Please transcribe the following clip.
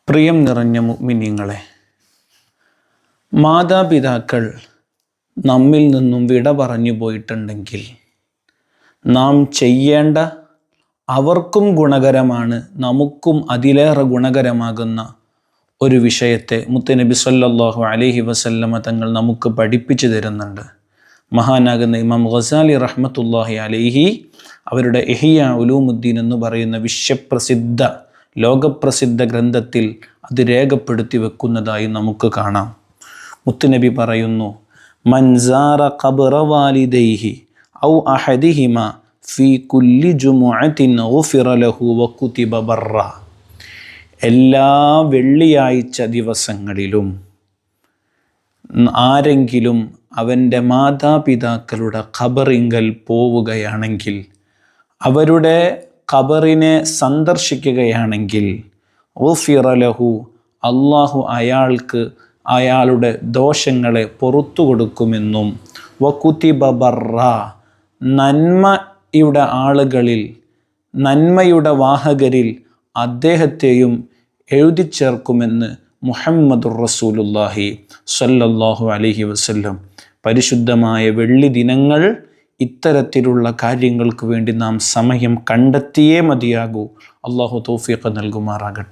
പ്രിയം നിറഞ്ഞ മുഅ്മിനീങ്ങളെ, മാതാപിതാക്കൾ നമ്മിൽ നിന്നും വിട പറഞ്ഞു പോയിട്ടുണ്ടെങ്കിൽ നാം ചെയ്യേണ്ട, അവർക്കും ഗുണകരമാണ് നമുക്കും അതിലേറെ ഗുണകരമാകുന്ന ഒരു വിഷയത്തെ മുത്തുനബി സല്ലല്ലാഹു അലൈഹി വസല്ലമ തങ്ങൾ നമുക്ക് പഠിപ്പിച്ചു തരുന്നുണ്ട്. മഹാനാകുന്ന ഇമാം ഗസാലി റഹ്മത്തുള്ളാഹി അലൈഹി അവരുടെ ഇഹ്യാ ഉലൂമുദ്ദീൻ എന്ന് പറയുന്ന വിശ്വപ്രസിദ്ധ ലോകപ്രസിദ്ധ ഗ്രന്ഥത്തിൽ അത് രേഖപ്പെടുത്തി വെക്കുന്നതായി നമുക്ക് കാണാം. മുത്തുനബി പറയുന്നു, മൻ സാറ ഖബ്റ വാലിദൈഹി ഔ അഹദിഹിമ ഫീ കുല്ലി ജുമുഅത്തിൻ ഗുഫിറ ലഹു വകുതിബ ബർറ. എല്ലാ വെള്ളിയാഴ്ച ദിവസങ്ങളിലും ആരെങ്കിലും അവൻ്റെ മാതാപിതാക്കളുടെ ഖബറിങ്കൽ പോവുകയാണെങ്കിൽ, അവരുടെ ഖബറിനെ സന്ദർശിക്കുകയാണെങ്കിൽ, ഗുഫിറ ലഹു, അള്ളാഹു അയാൾക്ക് അയാളുടെ ദോഷങ്ങളെ പുറത്തു കൊടുക്കുമെന്നും, വകുതിബ ബർറ, നന്മയുടെ ആളുകളിൽ, നന്മയുടെ വാഹകരിൽ അദ്ദേഹത്തെയും എഴുതി ചേർക്കുമെന്ന് മുഹമ്മദുർ റസൂലുള്ളാഹി സ്വല്ലല്ലാഹു അലൈഹി വസല്ലം. പരിശുദ്ധമായ വെള്ളി ദിനങ്ങൾ ഇത്തരത്തിലുള്ള കാര്യങ്ങൾക്ക് വേണ്ടി നാം സമയം കണ്ടെത്തിയേ മതിയാകൂ. അള്ളാഹു തൗഫീഖ് നൽകുമാറാകട്ടെ.